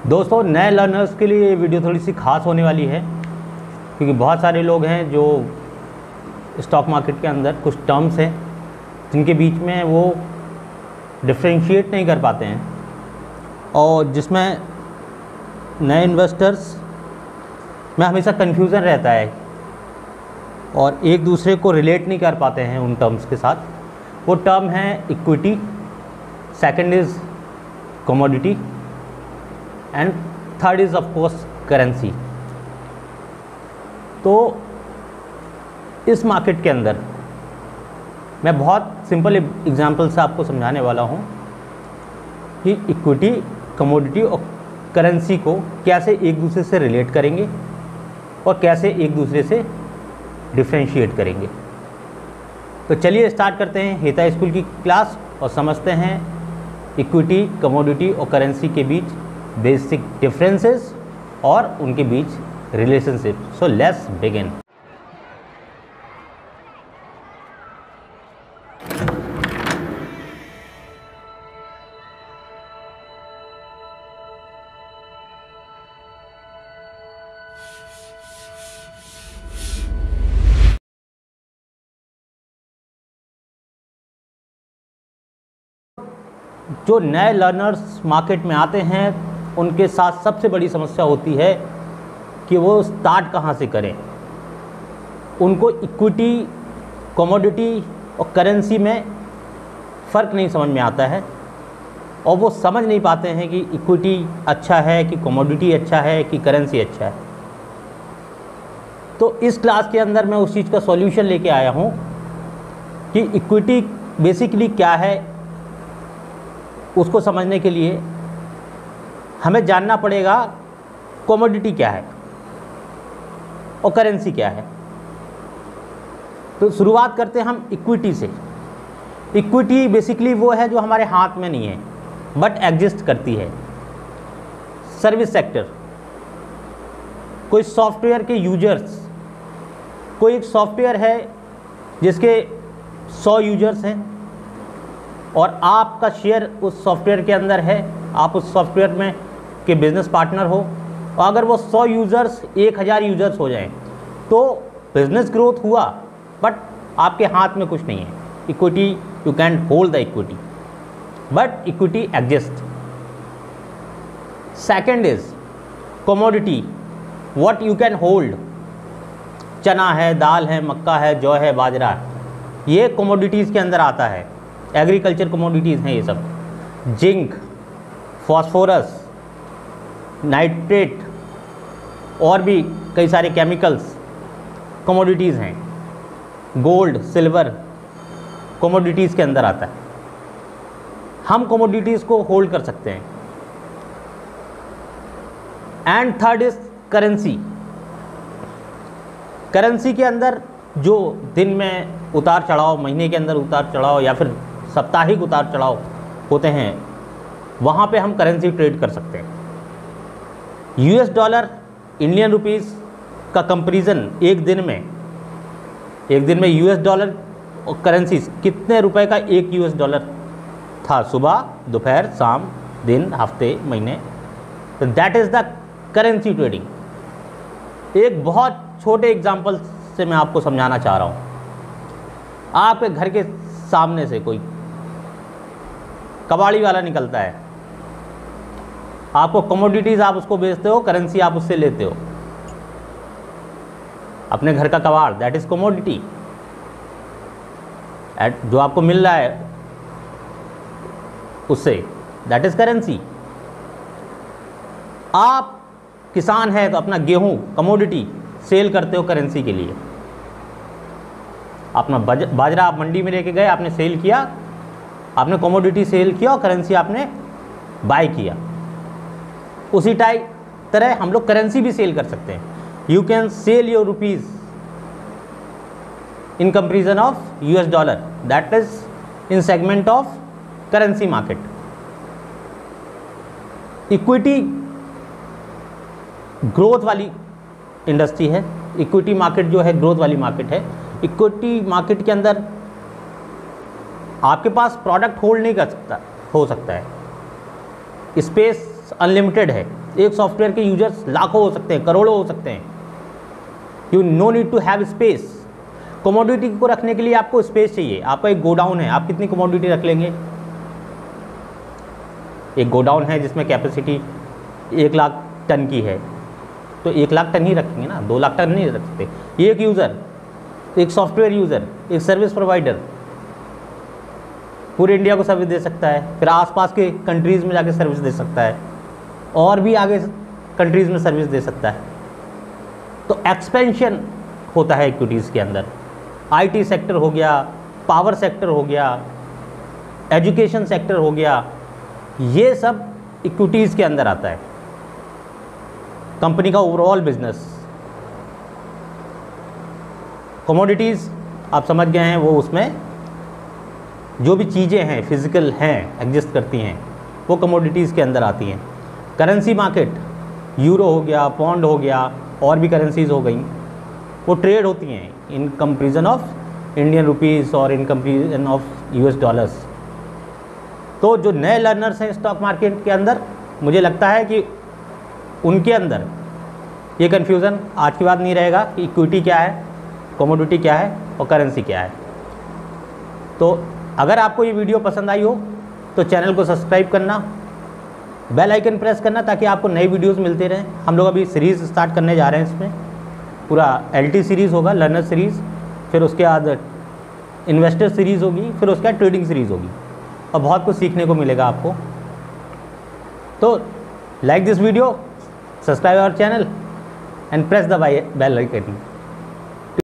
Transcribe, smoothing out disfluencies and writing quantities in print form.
दोस्तों, नए लर्नर्स के लिए ये वीडियो थोड़ी सी खास होने वाली है, क्योंकि बहुत सारे लोग हैं जो स्टॉक मार्केट के अंदर कुछ टर्म्स हैं जिनके बीच में वो डिफ्रेंशिएट नहीं कर पाते हैं, और जिसमें नए इन्वेस्टर्स में हमेशा कन्फ्यूज़न रहता है और एक दूसरे को रिलेट नहीं कर पाते हैं उन टर्म्स के साथ। वो टर्म है equity, second is commodity and third is of course currency. तो इस मार्केट के अंदर मैं बहुत सिंपल एग्जांपल से आपको समझाने वाला हूँ कि इक्विटी, कमोडिटी और करेंसी को कैसे एक दूसरे से रिलेट करेंगे और कैसे एक दूसरे से डिफ्रेंशिएट करेंगे। तो चलिए स्टार्ट करते हैं हेता स्कूल की क्लास और समझते हैं इक्विटी, कमोडिटी और करेंसी के बीच बेसिक डिफरेंसेस और उनके बीच रिलेशनशिप। So let's begin. जो नए लर्नर्स मार्केट में आते हैं उनके साथ सबसे बड़ी समस्या होती है कि वो स्टार्ट कहाँ से करें। उनको इक्विटी, कमोडिटी और करेंसी में फ़र्क नहीं समझ में आता है और वो समझ नहीं पाते हैं कि इक्विटी अच्छा है कि कमोडिटी अच्छा है कि करेंसी अच्छा है। तो इस क्लास के अंदर मैं उस चीज़ का सॉल्यूशन लेके आया हूँ कि इक्विटी बेसिकली क्या है। उसको समझने के लिए हमें जानना पड़ेगा कमोडिटी क्या है और करेंसी क्या है। तो शुरुआत करते हैं हम इक्विटी से। इक्विटी बेसिकली वो है जो हमारे हाथ में नहीं है बट एग्जिस्ट करती है। सर्विस सेक्टर, कोई सॉफ्टवेयर के यूजर्स, कोई एक सॉफ्टवेयर है जिसके 100 यूजर्स हैं और आपका शेयर उस सॉफ्टवेयर के अंदर है, आप उस सॉफ्टवेयर में के बिज़नेस पार्टनर हो, और अगर वो 100 यूज़र्स 1000 यूज़र्स हो जाएं तो बिज़नेस ग्रोथ हुआ बट आपके हाथ में कुछ नहीं है। Equity, you can hold the equity but equity exist. Second is commodity, what you can hold. चना है, दाल है, मक्का है, जौ है, बाजरा है, ये कमोडिटीज़ के अंदर आता है। एग्रीकल्चर कमोडिटीज़ हैं ये सब। जिंक, फॉस्फोरस, नाइट्रेट और भी कई सारे केमिकल्स कमोडिटीज़ हैं। गोल्ड, सिल्वर कमोडिटीज़ के अंदर आता है। हम कमोडिटीज़ को होल्ड कर सकते हैं। And third is currency. Currency के अंदर जो दिन में उतार चढ़ाव, महीने के अंदर उतार चढ़ाव या फिर साप्ताहिक उतार चढ़ाव होते हैं, वहाँ पे हम करेंसी ट्रेड कर सकते हैं। यूएस डॉलर, इंडियन रुपीस का कंपैरिजन एक दिन में यूएस डॉलर और करेंसी कितने रुपए का एक यूएस डॉलर था, सुबह, दोपहर, शाम, दिन, हफ्ते, महीने। तो that is the currency trading. एक बहुत छोटे एग्जांपल से मैं आपको समझाना चाह रहा हूँ। आपके घर के सामने से कोई कबाड़ी वाला निकलता है, आपको कमोडिटीज़ आप उसको बेचते हो, करेंसी आप उससे लेते हो। अपने घर का कबाड़, दैट इज़ कमोडिटी, जो आपको मिल रहा है उससे, दैट इज़ करेंसी। आप किसान हैं तो अपना गेहूं कमोडिटी सेल करते हो करेंसी के लिए। अपना बाजरा आप मंडी में लेके गए, आपने सेल किया, आपने कमोडिटी सेल किया और करेंसी आपने बाय किया। उसी तरह हम लोग करेंसी भी सेल कर सकते हैं। You can sell your rupees in comparison of US dollar, that is in segment of currency market. Equity growth वाली इंडस्ट्री है। इक्विटी मार्केट जो है ग्रोथ वाली मार्केट है। इक्विटी मार्केट के अंदर आपके पास प्रोडक्ट होल्ड नहीं कर सकता, हो सकता है, स्पेस अनलिमिटेड है, एक सॉफ्टवेयर के यूजर्स लाखों हो सकते हैं, करोड़ों हो सकते हैं। You no need to have space. Commodity को रखने के लिए आपको स्पेस चाहिए। आपका एक गोडाउन है, आप कितनी कमोडिटी रख लेंगे? एक गोडाउन है जिसमें कैपेसिटी 1 लाख टन की है, तो 1 लाख टन ही रखेंगे ना, 2 लाख टन नहीं रख सकते। एक यूज़र, एक सॉफ्टवेयर यूज़र, एक सर्विस प्रोवाइडर पूरे इंडिया को सर्विस दे सकता है, फिर आसपास के कंट्रीज़ में जाके सर्विस दे सकता है, और भी आगे कंट्रीज़ में सर्विस दे सकता है। तो एक्सपेंशन होता है इक्विटीज़ के अंदर। आईटी सेक्टर हो गया, पावर सेक्टर हो गया, एजुकेशन सेक्टर हो गया, ये सब इक्विटीज़ के अंदर आता है, कंपनी का ओवरऑल बिजनेस। कमोडिटीज़ आप समझ गए हैं, वो उसमें जो भी चीज़ें हैं फिज़िकल हैं, एग्जिस्ट करती हैं, वो कमोडिटीज़ के अंदर आती हैं। करेंसी मार्केट, यूरो हो गया, पौंड हो गया, और भी करेंसीज़ हो गई, वो ट्रेड होती हैं in comparison of Indian rupees और in comparison of US dollars. तो जो नए लर्नर्स हैं स्टॉक मार्केट के अंदर, मुझे लगता है कि उनके अंदर ये कन्फ्यूज़न आज की बात नहीं रहेगा कि इक्विटी क्या है, कमोडिटी क्या है और करेंसी क्या है। तो अगर आपको ये वीडियो पसंद आई हो तो चैनल को सब्सक्राइब करना, बेल आइकन प्रेस करना, ताकि आपको नई वीडियोस मिलते रहें। हम लोग अभी सीरीज़ स्टार्ट करने जा रहे हैं, इसमें पूरा LT सीरीज़ होगा, लर्नर सीरीज़, फिर उसके बाद इन्वेस्टर सीरीज़ होगी, फिर उसके बाद ट्रेडिंग सीरीज़ होगी, और बहुत कुछ सीखने को मिलेगा आपको। तो like this video, subscribe our channel and press the bell icon.